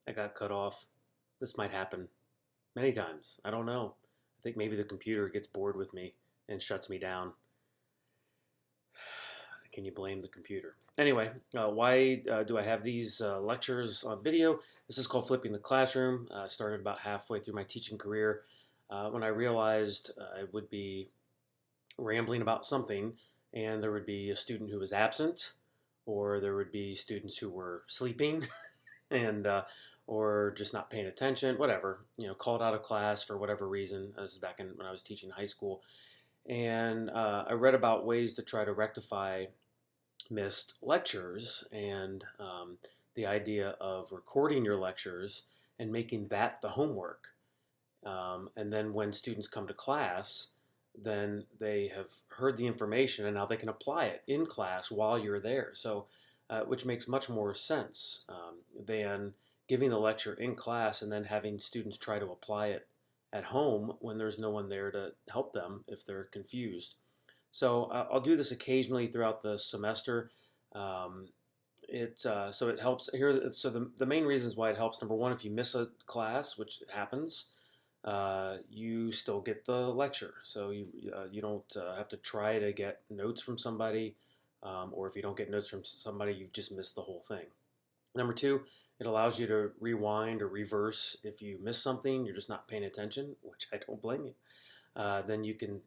I got cut off. This might happen many times. I don't know. I think maybe the computer gets bored with me and shuts me down. Can you blame the computer? Anyway, why do I have these lectures on video? This is called Flipping the Classroom. I started about halfway through my teaching career when I realized I would be rambling about something and there would be a student who was absent, or there would be students who were sleeping and or just not paying attention, whatever, called out of class for whatever reason. This is back when I was teaching high school. And I read about ways to try to rectify missed lectures and the idea of recording your lectures and making that the homework. And then when students come to class, then they have heard the information and now they can apply it in class while you're there. So, which makes much more sense than giving the lecture in class and then having students try to apply it at home when there's no one there to help them if they're confused. So I'll do this occasionally throughout the semester. Um, so it helps here. So the main reasons why it helps: number one, if you miss a class, which happens, you still get the lecture. So you don't have to try to get notes from somebody, or if you don't get notes from somebody, you've just missed the whole thing. Number two, it allows you to rewind or reverse if you miss something, you're just not paying attention, which I don't blame you. Then you can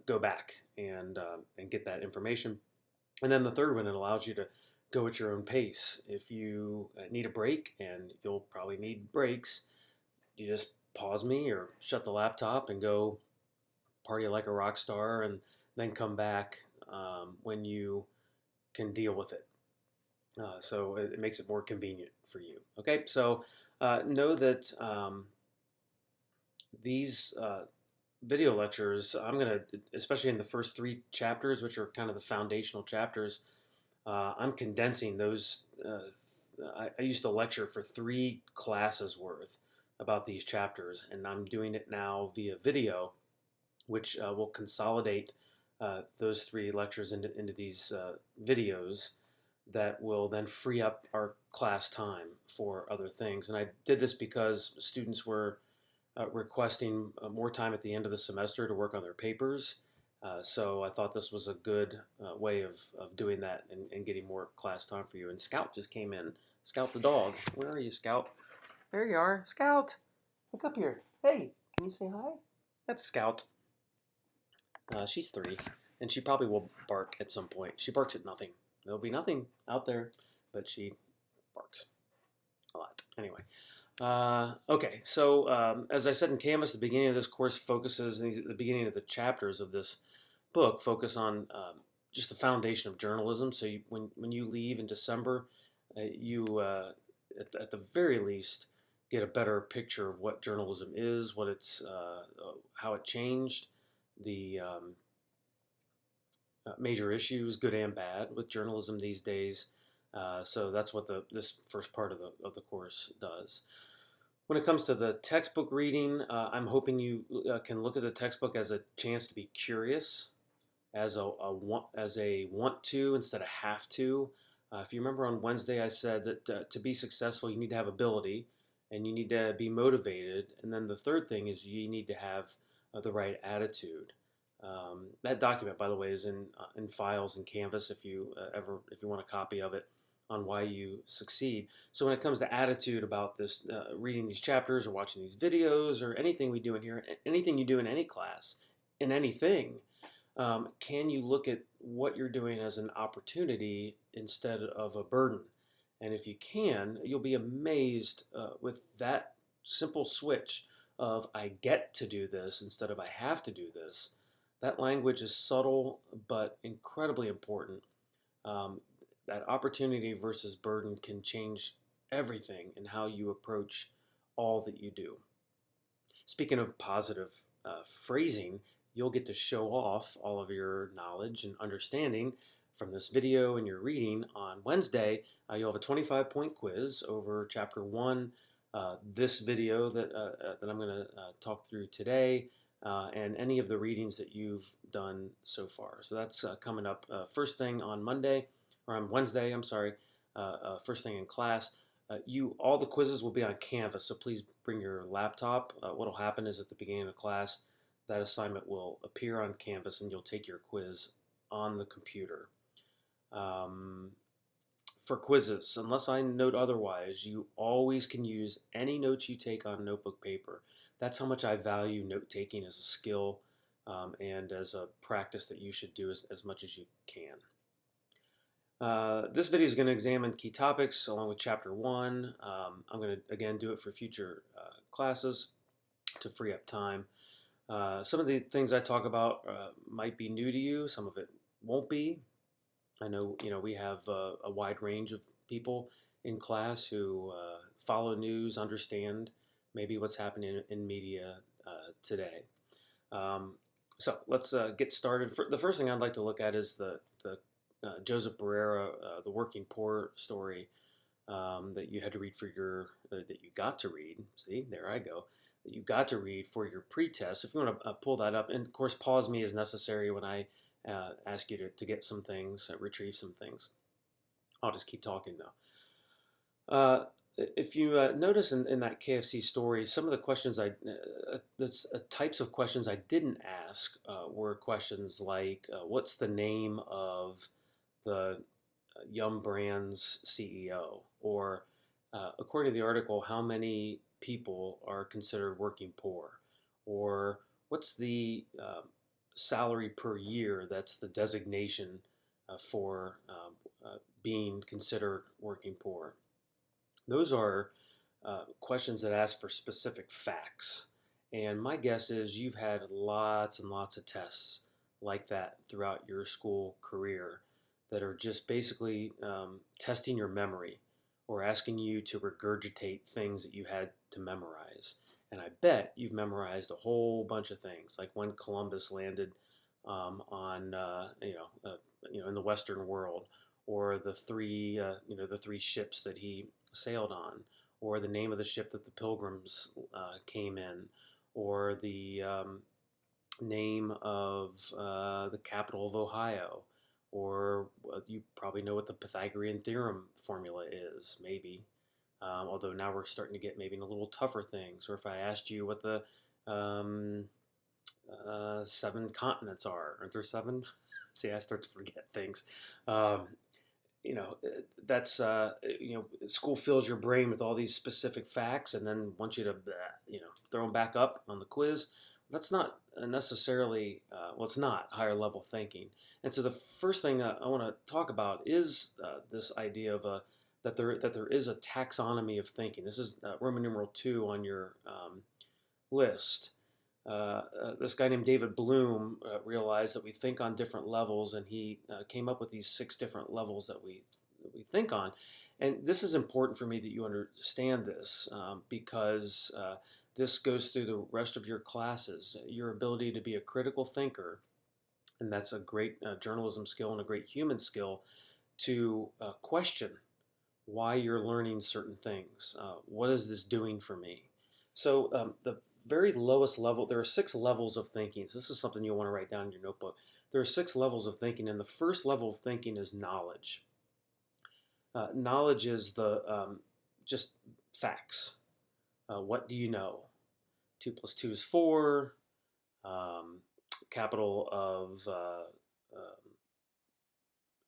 go back and get that information. And then the third one, it allows you to go at your own pace. If you need a break, and you'll probably need breaks, you just pause me or shut the laptop and go party like a rock star, and then come back when you can deal with it. So it makes it more convenient for you. Okay, so know that these video lectures, I'm going to, especially in the first three chapters, which are kind of the foundational chapters, I'm condensing those. I used to lecture for 3 classes worth about these chapters, and I'm doing it now via video, which will consolidate those 3 lectures into these videos that will then free up our class time for other things. And I did this because students were requesting more time at the end of the semester to work on their papers. So I thought this was a good way of doing that and getting more class time for you. And Scout just came in. Scout the dog. Where are you, Scout? There you are. Scout, look up here. Hey, can you say hi? That's Scout. She's 3, and she probably will bark at some point. She barks at nothing. There'll be nothing out there, but she barks a lot. Anyway. Okay, so as I said in Canvas, the beginning of this course focuses, the beginning of the chapters of this book focus on just the foundation of journalism. So when you leave in December, you at the very least get a better picture of what journalism is, what it's, how it changed, the major issues, good and bad, with journalism these days. So that's what this first part of the course does. When it comes to the textbook reading, I'm hoping you can look at the textbook as a chance to be curious, as a want to instead of have to. If you remember on Wednesday, I said that to be successful, you need to have ability and you need to be motivated. And then the third thing is you need to have the right attitude. That document, by the way, is in files in Canvas if you want a copy of it, on why you succeed. So when it comes to attitude about this, reading these chapters or watching these videos or anything we do in here, anything you do in any class, in anything, can you look at what you're doing as an opportunity instead of a burden? And if you can, you'll be amazed with that simple switch of I get to do this instead of I have to do this. That language is subtle but incredibly important. That opportunity versus burden can change everything in how you approach all that you do. Speaking of positive phrasing, you'll get to show off all of your knowledge and understanding from this video and your reading on Wednesday. You'll have a 25-point quiz over Chapter 1, this video that I'm going to talk through today, and any of the readings that you've done so far. So that's coming up first thing on Monday, or on Wednesday, I'm sorry, first thing in class. All the quizzes will be on Canvas, so please bring your laptop. What will happen is at the beginning of class, that assignment will appear on Canvas, and you'll take your quiz on the computer. Um, for quizzes, unless I note otherwise, you always can use any notes you take on notebook paper. That's how much I value note taking as a skill and as a practice that you should do as much as you can. This video is going to examine key topics along with Chapter 1. I'm going to, again, do it for future classes to free up time. Some of the things I talk about might be new to you. Some of it won't be. I know, we have a wide range of people in class who follow news, understand maybe what's happening in media today. So let's get started. The first thing I'd like to look at is the Joseph Barrera, the Working Poor story that you had to read for that you got to read. See, there I go. That you got to read for your pretest. If you want to pull that up, and of course, pause me as necessary when I ask you to get some things, retrieve some things. I'll just keep talking though. If you notice in that KFC story, some of the questions types of questions I didn't ask were questions like, what's the name of the Yum Brands CEO? Or, according to the article, how many people are considered working poor? Or what's the salary per year that's the designation for being considered working poor? Those are questions that ask for specific facts. And my guess is you've had lots and lots of tests like that throughout your school career that are just basically testing your memory or asking you to regurgitate things that you had to memorize. And I bet you've memorized a whole bunch of things, like when Columbus landed on, in the Western world, or the three ships that he sailed on, or the name of the ship that the Pilgrims came in, or the name of the capital of Ohio, or you probably know what the Pythagorean theorem formula is, maybe. Although now we're starting to get maybe in a little tougher things. Or if I asked you what the 7 continents aren't there 7? See, I start to forget things. That's school fills your brain with all these specific facts, and then wants you to throw them back up on the quiz. That's not necessarily it's not higher level thinking. And so the first thing I want to talk about is this idea of that there is a taxonomy of thinking. This is Roman numeral 2 on your list. This guy named David Bloom realized that we think on different levels, and he came up with these 6 different levels that we think on. And this is important for me that you understand this because this goes through the rest of your classes. Your ability to be a critical thinker, and that's a great journalism skill and a great human skill, to question why you're learning certain things. What is this doing for me? So the very lowest level, there are 6 levels of thinking. So this is something you'll want to write down in your notebook. There are 6 levels of thinking, and the first level of thinking is knowledge. Knowledge is the just facts. What do you know? 2 plus 2 is 4. Capital of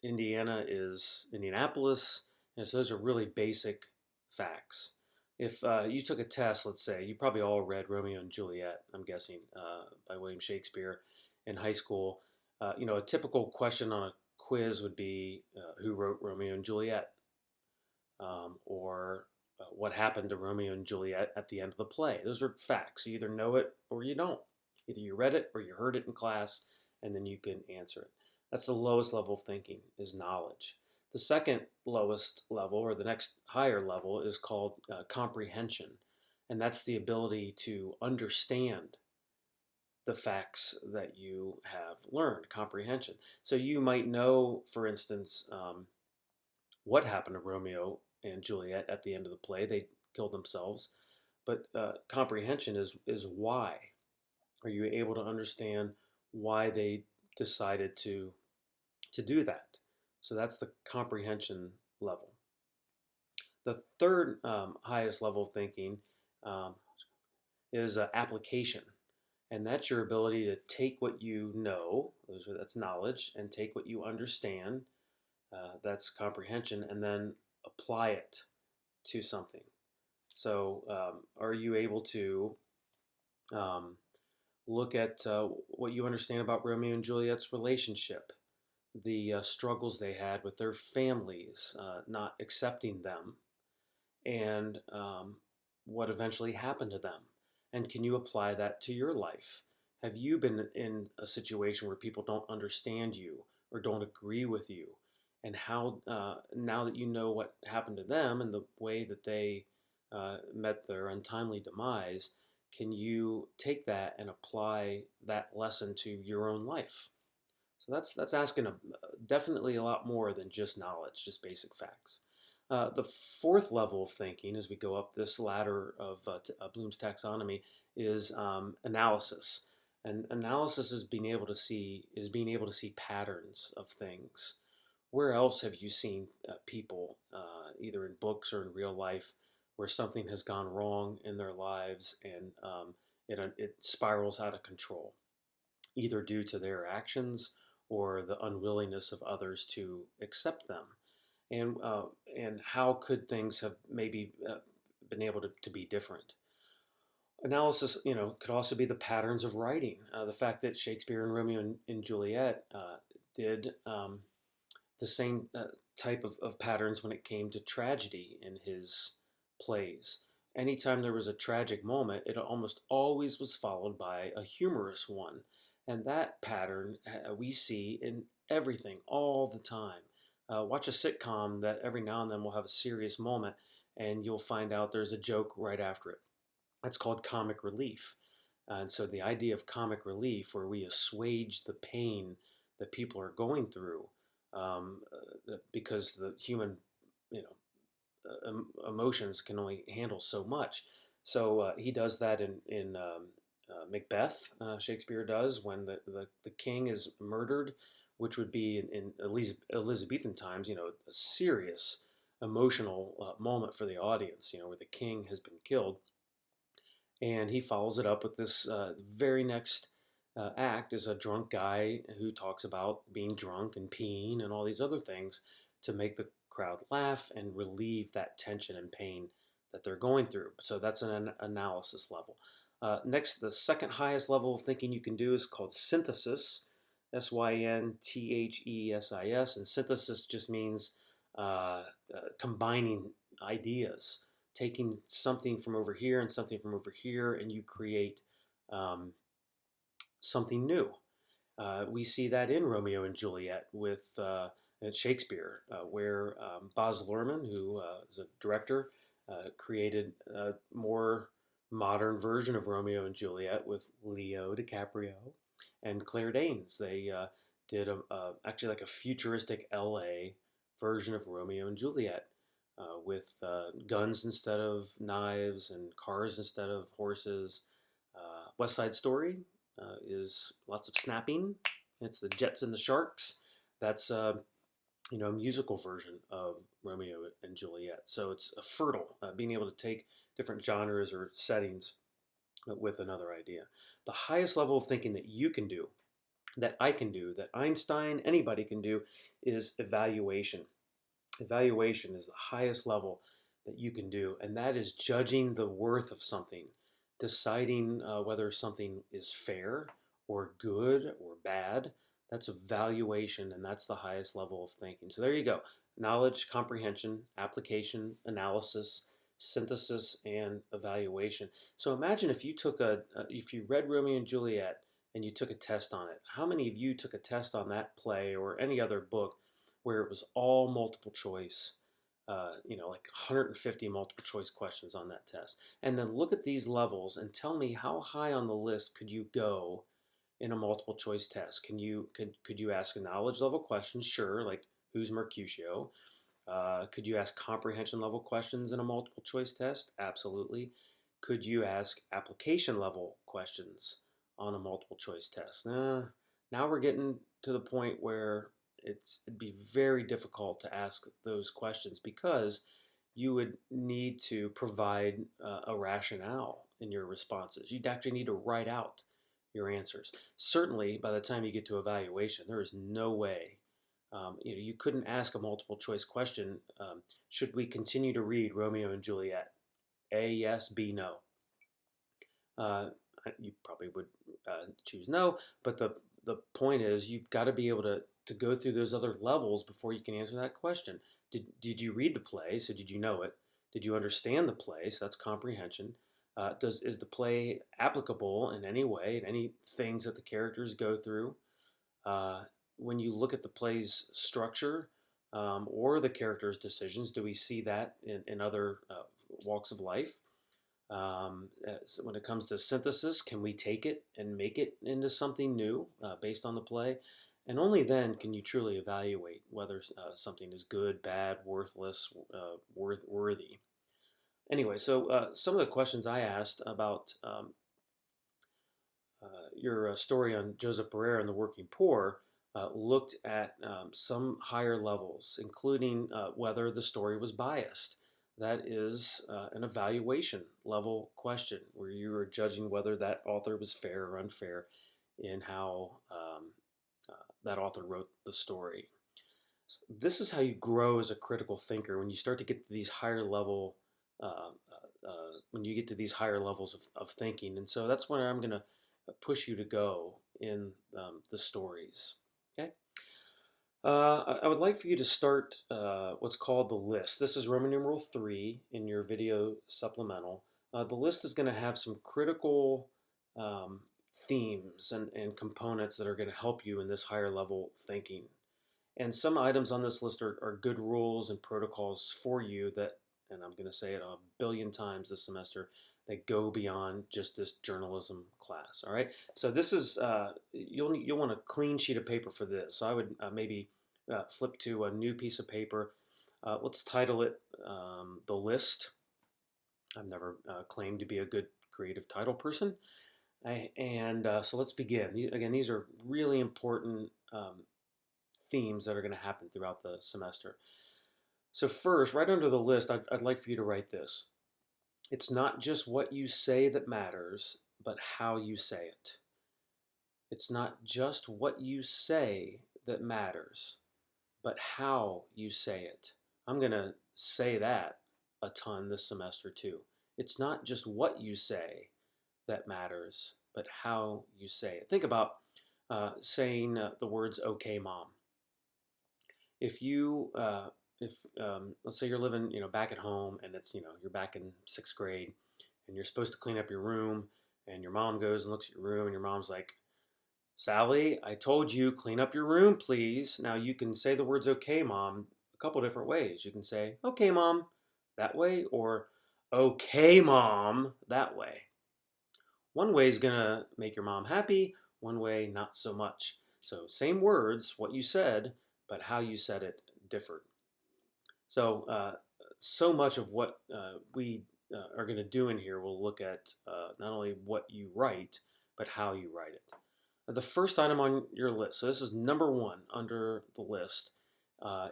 Indiana is Indianapolis. And so those are really basic facts. If you took a test, let's say, you probably all read Romeo and Juliet, I'm guessing, by William Shakespeare in high school. A typical question on a quiz would be, who wrote Romeo and Juliet? Or what happened to Romeo and Juliet at the end of the play? Those are facts. You either know it or you don't. Either you read it or you heard it in class, and then you can answer it. That's the lowest level of thinking, is knowledge. The second lowest level, or the next higher level, is called comprehension. And that's the ability to understand the facts that you have learned, comprehension. So you might know, for instance, what happened to Romeo and Juliet at the end of the play. They killed themselves. But comprehension is why. Are you able to understand why they decided to do that? So that's the comprehension level. The third highest level of thinking um, is application. And that's your ability to take what you know, that's knowledge, and take what you understand, that's comprehension, and then apply it to something. So, are you able to um, look at what you understand about Romeo and Juliet's relationship, the struggles they had with their families, not accepting them, and what eventually happened to them? And can you apply that to your life? Have you been in a situation where people don't understand you or don't agree with you? And how, now that you know what happened to them and the way that they met their untimely demise, can you take that and apply that lesson to your own life? So that's asking definitely a lot more than just knowledge, just basic facts. The fourth level of thinking, as we go up this ladder of Bloom's taxonomy, is analysis. And analysis is being able to see patterns of things. Where else have you seen people, either in books or in real life, where something has gone wrong in their lives and it spirals out of control, either due to their actions or the unwillingness of others to accept them? And how could things have maybe been able to be different? Analysis, could also be the patterns of writing. The fact that Shakespeare and Romeo and Juliet did the same type of patterns when it came to tragedy in his plays. Anytime there was a tragic moment, it almost always was followed by a humorous one. And that pattern we see in everything all the time. Watch a sitcom that every now and then will have a serious moment, and you'll find out there's a joke right after it. That's called comic relief. And so the idea of comic relief, where we assuage the pain that people are going through, because the human, you emotions can only handle so much. So he does that in Macbeth. Shakespeare does when the king is murdered, which would be in Elizabethan times, a serious emotional moment for the audience, where the king has been killed. And he follows it up with this very next act is a drunk guy who talks about being drunk and peeing and all these other things to make the crowd laugh and relieve that tension and pain that they're going through. So that's an analysis level. Next, the second highest level of thinking you can do is called synthesis, Synthesis. And synthesis just means combining ideas, taking something from over here and something from over here, and you create um, something new. We see that in Romeo and Juliet with Shakespeare, where Baz Luhrmann, who is a director, created a more modern version of Romeo and Juliet with Leo DiCaprio and Claire Danes. They did actually like a futuristic LA version of Romeo and Juliet, with guns instead of knives and cars instead of horses. West Side Story is lots of snapping. It's the Jets and the Sharks. That's a musical version of Romeo and Juliet. So it's a fertile, being able to take different genres or settings with another idea. The highest level of thinking that you can do, that I can do, that Einstein, anybody can do, is evaluation. Evaluation is the highest level that you can do, and that is judging the worth of something, deciding whether something is fair or good or bad. That's evaluation, and that's the highest level of thinking. So there you go: knowledge, comprehension, application, analysis, synthesis, and evaluation. So imagine if if you read Romeo and Juliet and you took a test on it. How many of you took a test on that play or any other book where it was all multiple choice, like 150 multiple choice questions on that test? And then look at these levels and tell me how high on the list could you go in a multiple choice test? Could you ask a knowledge level question? Sure, like who's Mercutio? Could you ask comprehension level questions in a multiple choice test? Absolutely. Could you ask application level questions on a multiple choice test? Now we're getting to the point where it'd be very difficult to ask those questions because you would need to provide a rationale in your responses. You'd actually need to write out your answers. Certainly, by the time you get to evaluation, there is no way. You couldn't ask a multiple choice question. Should we continue to read Romeo and Juliet? A, yes. B, no. Uh, you probably would choose no, but the point is you've got to be able to go through those other levels before you can answer that question. Did you read the play? So did you know it? Did you understand the play? So that's comprehension. Is the play applicable in any way, in any things that the characters go through? Uh, when you look at the play's structure or the characters' decisions, do we see that in other walks of life? So when it comes to synthesis, can we take it and make it into something new based on the play? And only then can you truly evaluate whether something is good, bad, worthless, worthy. Anyway, so some of the questions I asked about your story on Joseph Barrera and the working poor looked at some higher levels, including whether the story was biased. That is an evaluation level question where you are judging whether that author was fair or unfair in how that author wrote the story. So this is how you grow as a critical thinker when you start to get to these higher level, when you get to these higher levels of thinking. And so that's where I'm going to push you to go in the stories. Okay. I would like for you to start what's called the list. This is Roman numeral 3 in your video supplemental. The list is going to have some critical themes and components that are going to help you in this higher level thinking. And some items on this list are good rules and protocols for you that, and I'm going to say it a billion times this semester, that go beyond just this journalism class. All right. So this is you'll want a clean sheet of paper for this. So I would maybe flip to a new piece of paper. Let's title it "The List." I've never claimed to be a good creative title person, so let's begin. These are really important themes that are going to happen throughout the semester. So first, right under the list, I'd like for you to write this. It's not just what you say that matters, but how you say it. It's not just what you say that matters, but how you say it. I'm going to say that a ton this semester too. It's not just what you say that matters, but how you say it. Think about saying the words "Okay, mom." If you if let's say you're living back at home and it's you're back in 6th grade and you're supposed to clean up your room and your mom goes and looks at your room and your mom's like, Sally, I told you clean up your room, please. Now you can say the words "Okay, mom" a couple different ways. You can say "Okay, mom" that way or "Okay, mom" that way. One way is gonna make your mom happy, one way not so much. So same words, what you said, but how you said it differed. So much of what we are going to do in here will look at not only what you write, but how you write it. The first item on your list, so this is number 1 under the list,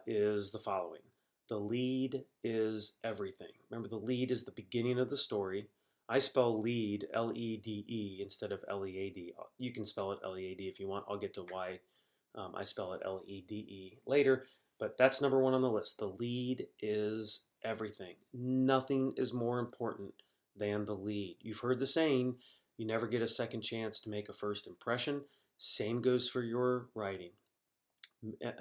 is the following. The lead is everything. Remember, the lead is the beginning of the story. I spell lead, L-E-D-E, instead of L-E-A-D. You can spell it L-E-A-D if you want. I'll get to why I spell it L-E-D-E later. But that's number 1 on the list. The lead is everything. Nothing is more important than the lead. You've heard the saying, you never get a second chance to make a first impression. Same goes for your writing.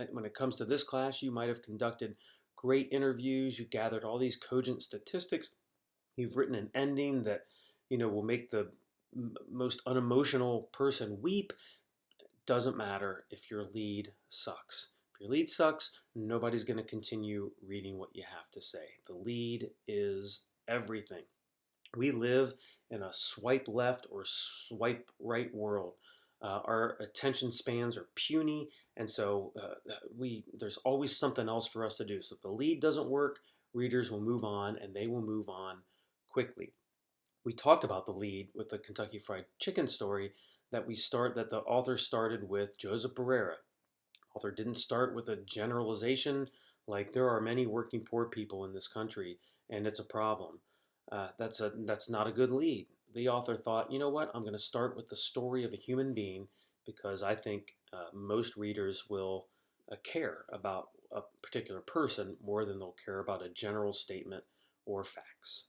When it comes to this class, you might have conducted great interviews. You gathered all these cogent statistics. You've written an ending that will make the most unemotional person weep. Doesn't matter if your lead sucks. If your lead sucks, nobody's going to continue reading what you have to say. The lead is everything. We live in a swipe left or swipe right world. Our attention spans are puny, and so there's always something else for us to do. So if the lead doesn't work, readers will move on, and they will move on quickly. We talked about the lead with the Kentucky Fried Chicken story that the author started with Joseph Barrera. Author didn't start with a generalization like there are many working poor people in this country and it's a problem. That's not a good lead. The author thought, you know what, I'm going to start with the story of a human being because I think most readers will care about a particular person more than they'll care about a general statement or facts.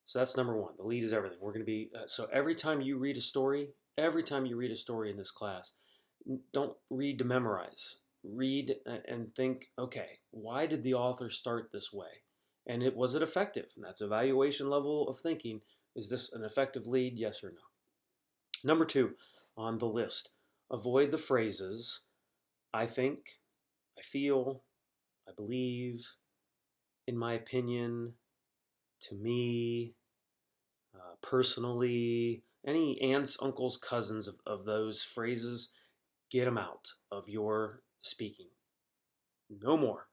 So that's number one. The lead is everything. We're going to be so every time you read a story, every time you read a story in this class, don't read to memorize. Read and think, okay, why did the author start this way? And was it effective? And that's evaluation level of thinking. Is this an effective lead? Yes or no? Number two on the list, avoid the phrases I think, I feel, I believe, in my opinion, to me, personally, any aunts, uncles, cousins of those phrases, get them out of your speaking. No more.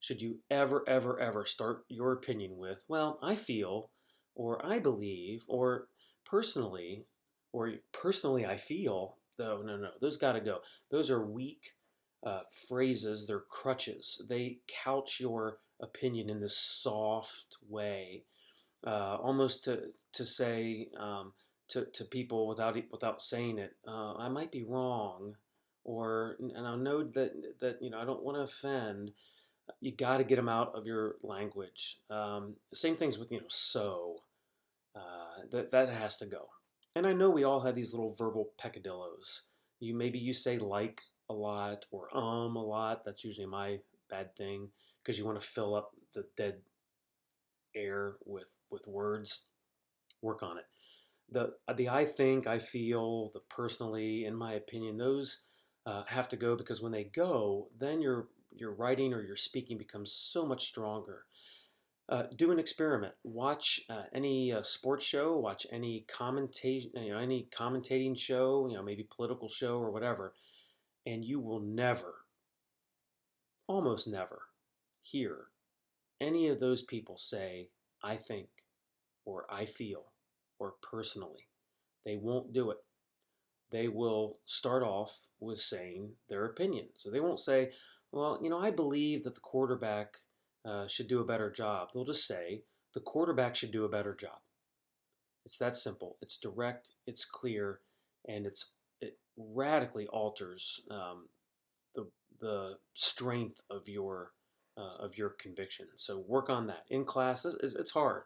Should you ever, ever, ever start your opinion with, well, I feel, or I believe, or personally I feel, though, no, no, those got to go. Those are weak phrases, they're crutches. They couch your opinion in this soft way, almost to say to people without saying it, I might be wrong, or and I know that I don't want to offend. You got to get them out of your language. Same things with so that has to go. And I know we all have these little verbal peccadillos. Maybe you say like a lot or a lot. That's usually my bad thing because you want to fill up the dead air with words. Work on it. The I think, I feel, the personally, in my opinion, those have to go because when they go, then your writing or your speaking becomes so much stronger. Do an experiment. Watch any sports show. Watch any commentation, any commentating show. Maybe political show or whatever, and you will never, almost never, hear any of those people say "I think" or "I feel" or "personally." They won't do it. They will start off with saying their opinion. So they won't say, well, I believe that the quarterback should do a better job. They'll just say, the quarterback should do a better job. It's that simple. It's direct, it's clear, and it radically alters the strength of your conviction. So work on that. In class, it's hard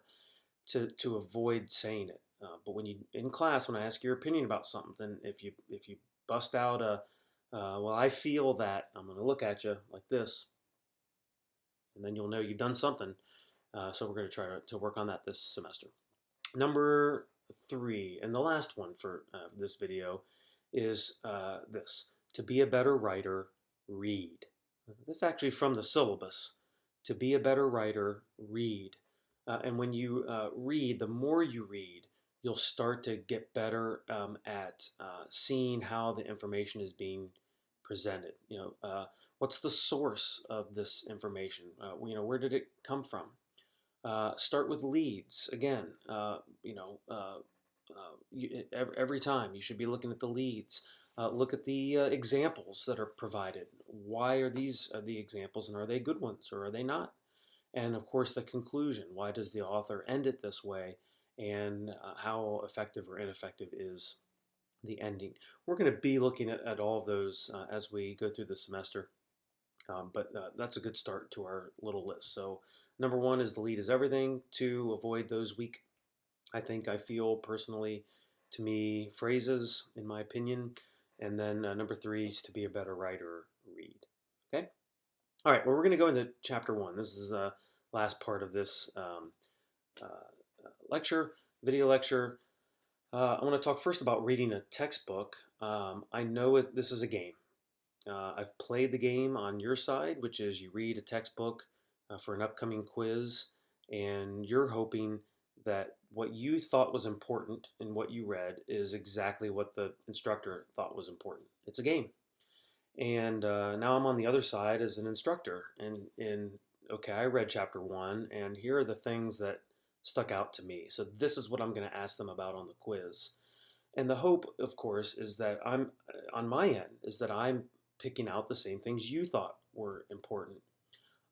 to avoid saying it. But when you in class, when I ask your opinion about something, if you bust out well, I feel that, I'm going to look at you like this, and then you'll know you've done something. So we're going to try to work on that this semester. Number three, and the last one for this video, is this: to be a better writer, read. This is actually from the syllabus. To be a better writer, read. And when you read, the more you read, you'll start to get better at seeing how the information is being presented. What's the source of this information? Where did it come from? Start with leads. Again, every time you should be looking at the leads. Look at the examples that are provided. Why are these the examples, and are they good ones or are they not? And of course, the conclusion. Why does the author end it this way? And how effective or ineffective is the ending? We're going to be looking at all of those as we go through the semester. But that's a good start to our little list. So number one is the lead is everything. Two, avoid those weak, I think, I feel, personally, to me, phrases, in my opinion. And then number three is to be a better writer, read. Okay? All right, well, we're going to go into chapter one. This is the last part of this video lecture. I want to talk first about reading a textbook. I know this is a game. I've played the game on your side, which is you read a textbook for an upcoming quiz, and you're hoping that what you thought was important in what you read is exactly what the instructor thought was important. It's a game. And now I'm on the other side as an instructor. And okay, I read chapter one, and here are the things that stuck out to me. So this is what I'm going to ask them about on the quiz. And the hope, of course, is that on my end, is that I'm picking out the same things you thought were important.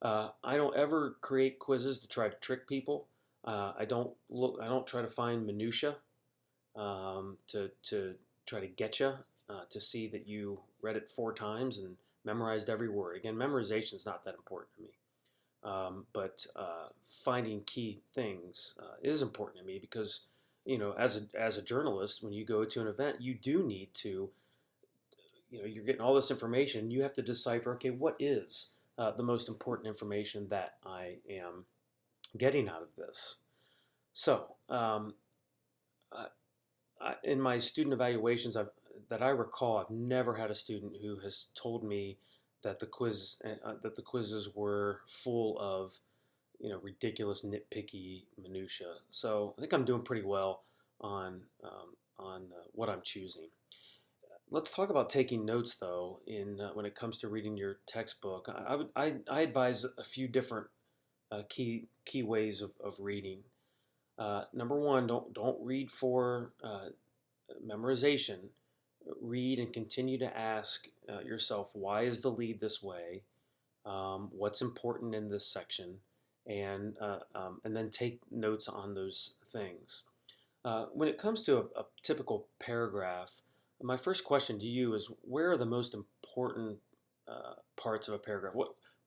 I don't ever create quizzes to try to trick people. I don't look. I don't try to find minutia to try to get you to see that you read it 4 times and memorized every word. Again, memorization is not that important to me. But finding key things is important to me because, as a journalist, when you go to an event, you do need to, you're getting all this information. You have to decipher, okay, what is the most important information that I am getting out of this? So, in my student evaluations, that I recall, I've never had a student who has told me that that the quizzes were full of ridiculous nitpicky minutia. So I think I'm doing pretty well on what I'm choosing. Let's talk about taking notes though. In When it comes to reading your textbook, I advise a few different key ways of reading. Number one, don't read for memorization. Read and continue to ask yourself, why is the lead this way? What's important in this section? And then take notes on those things. When it comes to a typical paragraph, my first question to you is, where are the most important parts of a paragraph?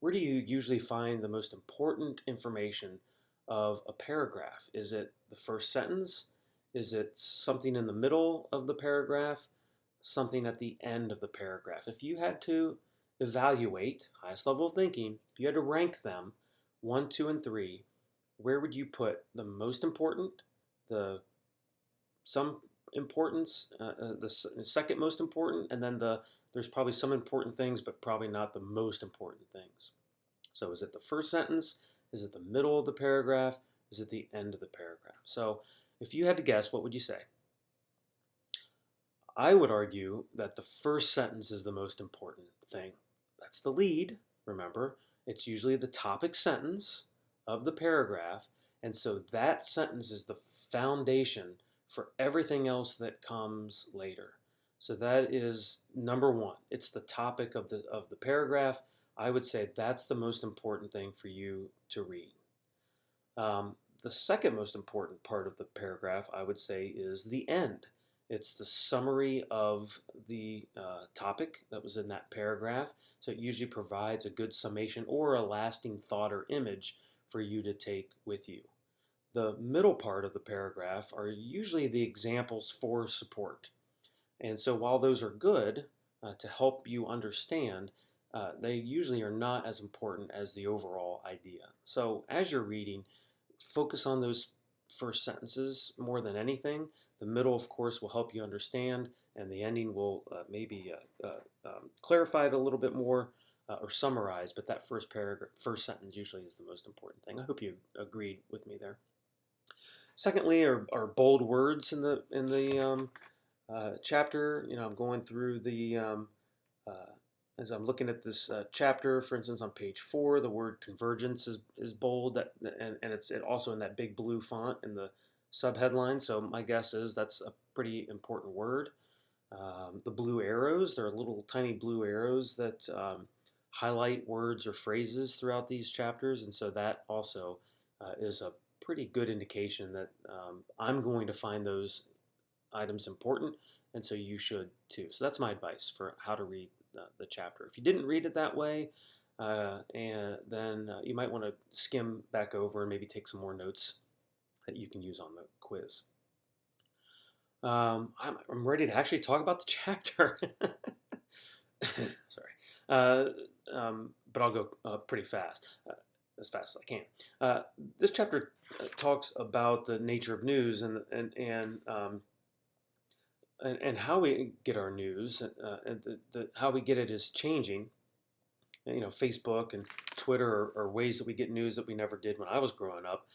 Where do you usually find the most important information of a paragraph? Is it the first sentence? Is it something in the middle of the paragraph? Something at the end of the paragraph? If you had to evaluate, highest level of thinking, if you had to rank them 1, 2, and 3, where would you put the most important, some importance, the second most important, and then there's probably some important things, but probably not the most important things? So is it the first sentence? Is it the middle of the paragraph? Is it the end of the paragraph? So if you had to guess, what would you say? I would argue that the first sentence is the most important thing. That's the lead, remember. It's usually the topic sentence of the paragraph, and so that sentence is the foundation for everything else that comes later. So that is number one. It's the topic of the paragraph. I would say that's the most important thing for you to read. The second most important part of the paragraph, I would say, is the end. It's the summary of the topic that was in that paragraph. So it usually provides a good summation or a lasting thought or image for you to take with you. The middle part of the paragraph are usually the examples for support. And so while those are good to help you understand, they usually are not as important as the overall idea. So as you're reading, focus on those first sentences more than anything. The middle, of course, will help you understand, and the ending will maybe clarify it a little bit more or summarize. But that first sentence usually is the most important thing. I hope you agreed with me there. Secondly, are bold words in the chapter. I'm going through as I'm looking at this chapter. For instance, on page 4, the word convergence is bold. And it's also in that big blue font in the subheadline. So my guess is that's a pretty important word. The blue arrows, there are little tiny blue arrows that highlight words or phrases throughout these chapters, and so that also is a pretty good indication that I'm going to find those items important, and so you should too. So that's my advice for how to read the chapter. If you didn't read it that way, and then you might want to skim back over and maybe take some more notes that you can use on the quiz. I'm ready to actually talk about the chapter. Sorry. But I'll go pretty fast, as fast as I can. This chapter talks about the nature of news and how we get our news, and how we get it is changing. Facebook and Twitter are ways that we get news that we never did when I was growing up.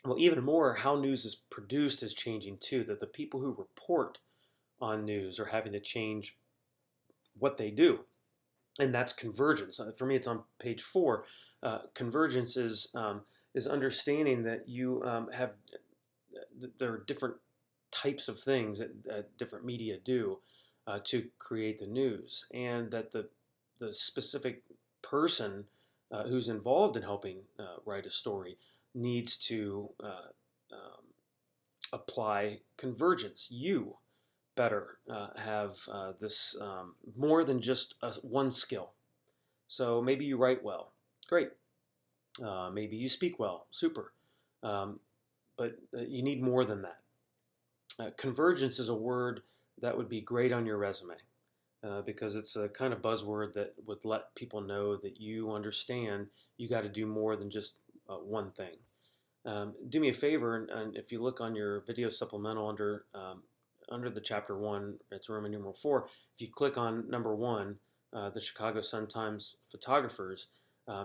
Well, even more, how news is produced is changing too. That the people who report on news are having to change what they do, and that's convergence. For me, it's on page 4. Convergence is understanding that you have there are different types of things that different media do to create the news, and that the specific person who's involved in helping write a story needs to apply convergence. You better have this more than just one skill. So maybe you write well, great. Maybe you speak well, super. Um, but you need more than that. Convergence is a word that would be great on your resume because it's a kind of buzzword that would let people know that you understand you got to do more than just one thing. Do me a favor, and if you look on your video supplemental under the chapter 1, it's Roman numeral 4. If you click on number 1, the Chicago Sun-Times photographers,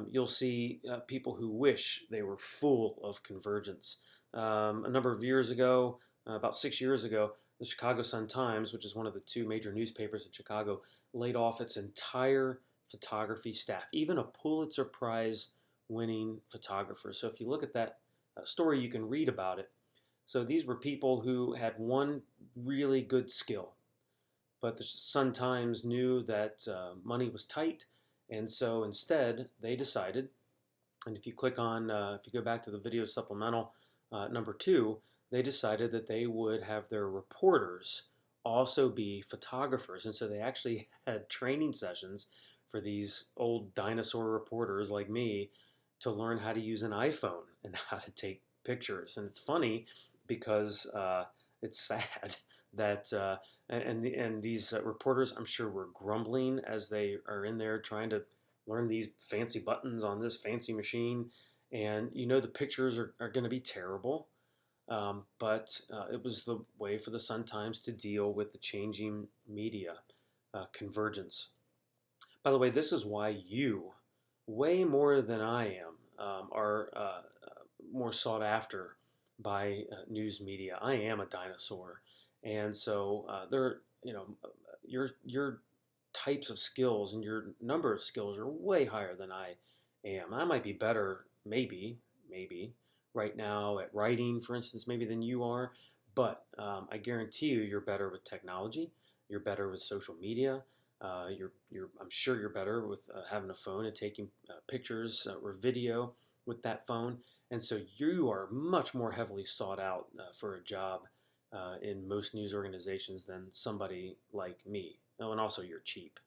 you'll see people who wish they were full of convergence. A number of years ago, about 6 years ago, the Chicago Sun-Times, which is one of the two major newspapers in Chicago, laid off its entire photography staff, even a Pulitzer Prize winning photographer. So if you look at that story, you can read about it. So these were people who had one really good skill, but the Sun-Times knew that money was tight, and so instead they decided, and if you click on, if you go back to the video supplemental number 2, they decided that they would have their reporters also be photographers. And so they actually had training sessions for these old dinosaur reporters like me to learn how to use an iPhone and how to take pictures. And it's funny because it's sad that and these reporters, I'm sure, were grumbling as they are in there trying to learn these fancy buttons on this fancy machine. And the pictures are going to be terrible. But it was the way for the Sun-Times to deal with the changing media convergence. By the way, this is why you, way more than I am, are more sought after by news media. I am a dinosaur, and so your types of skills and your number of skills are way higher than I am. I might be better, maybe, right now at writing, for instance, maybe than you are, but I guarantee you're better with technology. You're better with social media. I'm sure you're better with having a phone and taking pictures or video with that phone. And so you are much more heavily sought out for a job in most news organizations than somebody like me. Oh, and also you're cheap.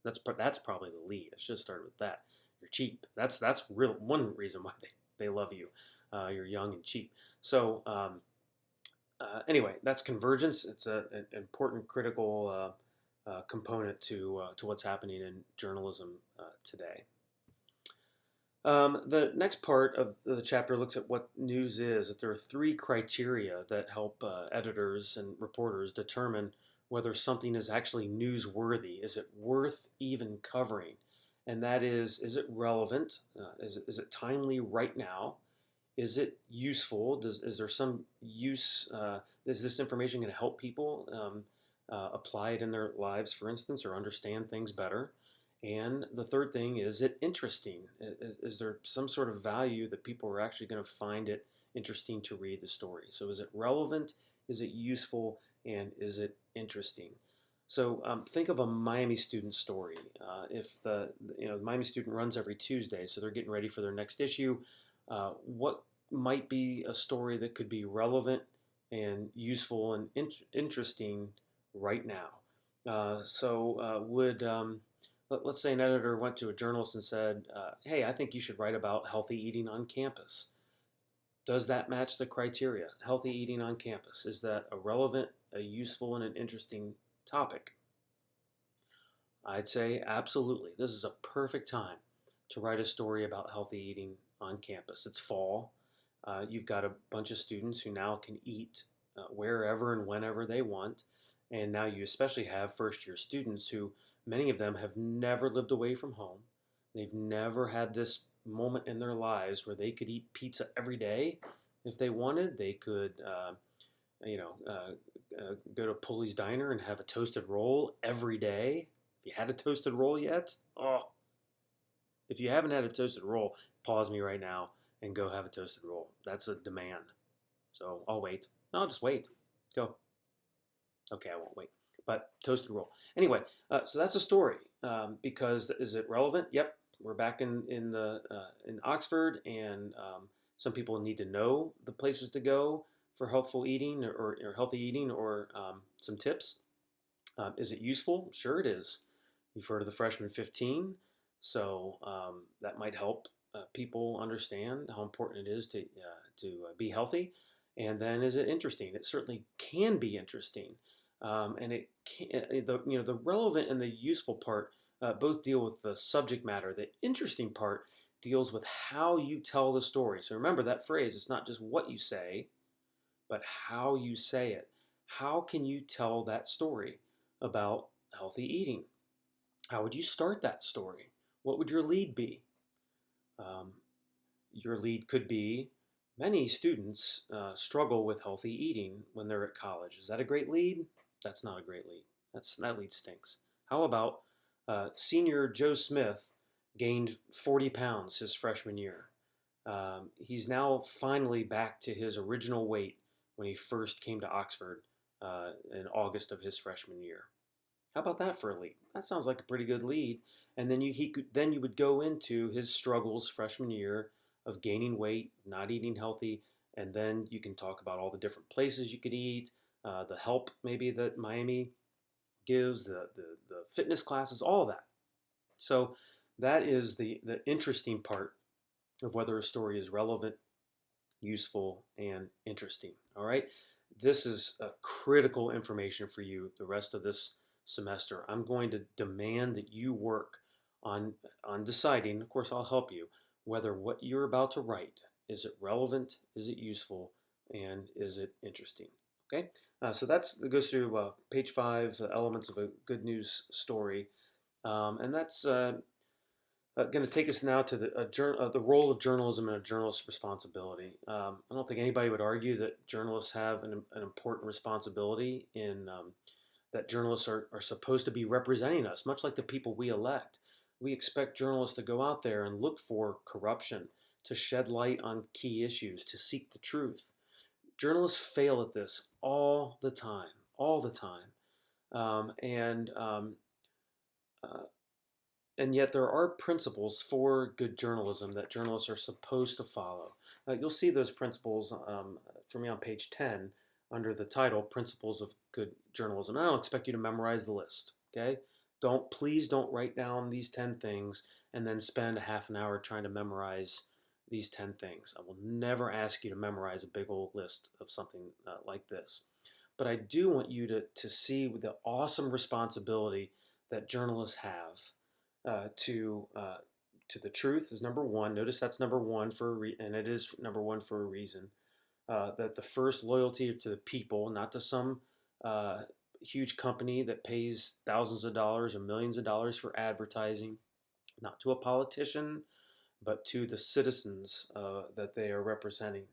That's probably the lead. I should have started with that. You're cheap. That's real one reason why they love you. You're young and cheap. So anyway, that's convergence. It's an important, critical component to what's happening in journalism today. The next part of the chapter looks at what news is. That there are 3 criteria that help editors and reporters determine whether something is actually newsworthy. Is it worth even covering? And that is it relevant? Is it timely right now? Is it useful? Is there some use? Is this information going to help people apply it in their lives, for instance, or understand things better? And the third thing, is it interesting? Is there some sort of value that people are actually going to find it interesting to read the story? So is it relevant? Is it useful? And is it interesting? So think of a Miami student story. If the Miami student runs every Tuesday, so they're getting ready for their next issue, what might be a story that could be relevant and useful and interesting right now? Let's say an editor went to a journalist and said, hey, I think you should write about healthy eating on campus. Does that match the criteria? Healthy eating on campus. Is that a relevant, a useful, and an interesting topic? I'd say absolutely. This is a perfect time to write a story about healthy eating on campus. It's fall. You've got a bunch of students who now can eat wherever and whenever they want. And now you especially have first-year students who, many of them have never lived away from home. They've never had this moment in their lives where they could eat pizza every day if they wanted. They could, go to Pulley's Diner and have a toasted roll every day. If you had a toasted roll yet, if you haven't had a toasted roll, pause me right now and go have a toasted roll. That's a demand. So I'll wait. No, I'll just wait. Go. Okay, I won't wait. But toasted roll. Anyway, so that's a story. Because is it relevant? Yep. we're back in Oxford, and some people need to know the places to go for healthful eating or healthy eating or some tips. Is it useful? Sure, it is. You've heard of the freshman 15, so that might help people understand how important it is to be healthy. And then, is it interesting? It certainly can be interesting, and it can, the relevant and the useful part both deal with the subject matter. The interesting part deals with how you tell the story. So remember that phrase: it's not just what you say, but how you say it. How can you tell that story about healthy eating? How would you start that story? What would your lead be? Um, your lead could be many students struggle with healthy eating when they're at college. Is that a great lead? That's not a great lead. That lead stinks. How about senior Joe Smith gained 40 pounds his freshman year? He's now finally back to his original weight when he first came to Oxford in August of his freshman year. How about that for a lead? That sounds like a pretty good lead. And then you would go into his struggles freshman year of gaining weight, not eating healthy, and then you can talk about all the different places you could eat, the help maybe that Miami gives, the fitness classes, all of that. So that is the interesting part of whether a story is relevant, useful, and interesting. All right. This is critical information for you the rest of this semester. I'm going to demand that you work on deciding, of course, I'll help you, whether what you're about to write is it relevant, is it useful, and is it interesting. Okay. So that goes through page 5, the elements of a good news story. And that's going to take us now to the role of journalism and a journalist's responsibility. I don't think anybody would argue that journalists have an important responsibility in that journalists are supposed to be representing us, much like the people we elect. We expect journalists to go out there and look for corruption, to shed light on key issues, to seek the truth. Journalists fail at this all the time. Um, and um, uh, and yet there are principles for good journalism that journalists are supposed to follow. You'll see those principles for me on page 10 under the title Principles of Good Journalism. And I don't expect you to memorize the list, okay? Please don't write down these 10 things and then spend a half an hour trying to memorize these 10 things. I will never ask you to memorize a big old list of something like this. But I do want you to see the awesome responsibility that journalists have to the truth is number one. Notice that's number one and it is number one for a reason. That the first loyalty to the people, not to some huge company that pays thousands of dollars or millions of dollars for advertising, not to a politician, but to the citizens that they are representing.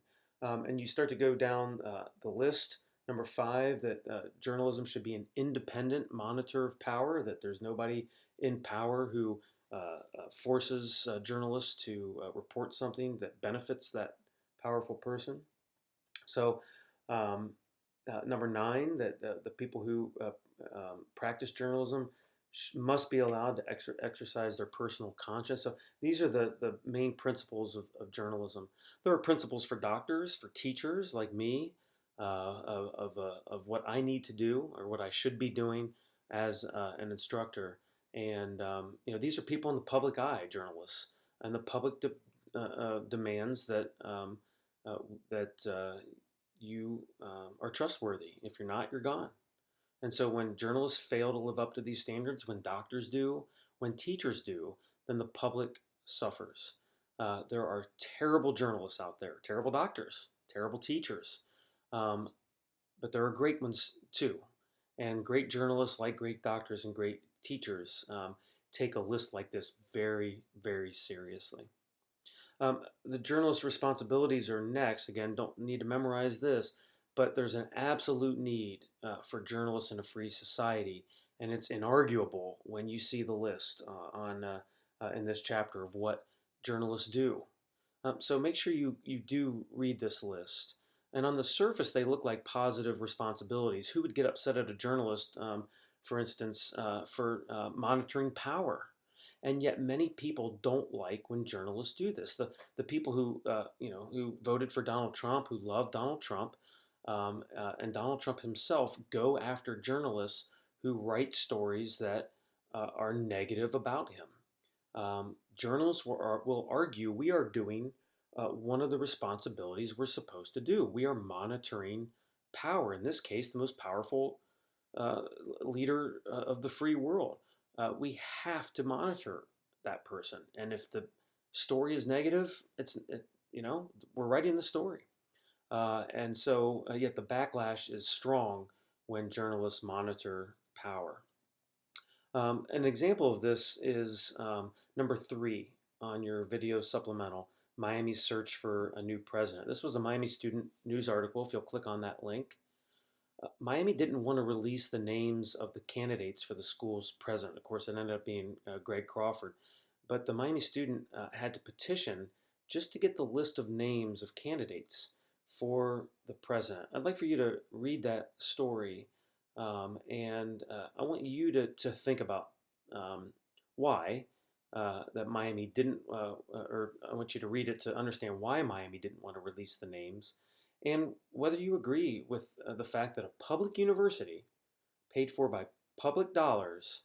And you start to go down the list. Number 5, that journalism should be an independent monitor of power, that there's nobody in power who forces journalists to report something that benefits that powerful person. So, number 9, that the people who practice journalism must be allowed to exercise their personal conscience. So these are the main principles of journalism. There are principles for doctors, for teachers like me, of what I need to do or what I should be doing as an instructor. And these are people in the public eye, journalists, and the public demands that you are trustworthy. If you're not, you're gone. And so when journalists fail to live up to these standards, when doctors do, when teachers do, then the public suffers. There are terrible journalists out there, terrible doctors, terrible teachers, but there are great ones too. And great journalists, like great doctors and great teachers, take a list like this very, very seriously. The journalist's responsibilities are next. Again, don't need to memorize this, but there's an absolute need for journalists in a free society, and it's inarguable when you see the list in this chapter of what journalists do. So make sure you do read this list. And on the surface, they look like positive responsibilities. Who would get upset at a journalist, for instance, for monitoring power? And yet many people don't like when journalists do this. The people who who voted for Donald Trump, who love Donald Trump, and Donald Trump himself go after journalists who write stories that are negative about him. Journalists will argue we are doing one of the responsibilities we're supposed to do. We are monitoring power, in this case, the most powerful uh, leader of the free world. We have to monitor that person. And if the story is negative, we're writing the story. Yet the backlash is strong when journalists monitor power. An example of this is number 3 on your video supplemental, Miami's search for a new president. This was a Miami Student News article. If you'll click on that link, Miami didn't want to release the names of the candidates for the school's president. Of course, it ended up being Greg Crawford. But the Miami student had to petition just to get the list of names of candidates for the president. I'd like for you to read that story, and I want you to think about why that Miami didn't, or I want you to read it to understand why Miami didn't want to release the names, and whether you agree with the fact that a public university paid for by public dollars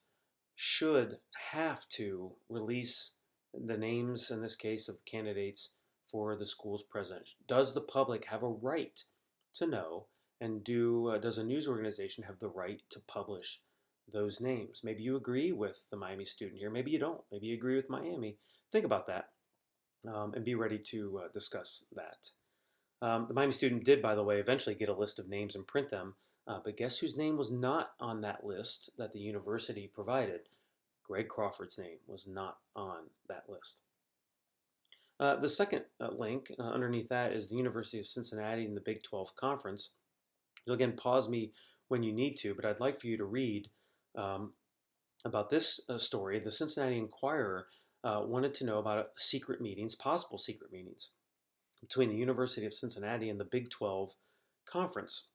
should have to release the names, in this case, of candidates for the school's president. Does the public have a right to know, and does a news organization have the right to publish those names? Maybe you agree with the Miami student here. Maybe you don't. Maybe you agree with Miami. Think about that and be ready to discuss that. The Miami student did, by the way, eventually get a list of names and print them. But guess whose name was not on that list that the university provided? Greg Crawford's name was not on that list. The second link underneath that is the University of Cincinnati and the Big 12 Conference. You'll again pause me when you need to, but I'd like for you to read about this story. The Cincinnati Enquirer wanted to know about secret meetings, possible secret meetings, between the University of Cincinnati and the Big 12 Conference.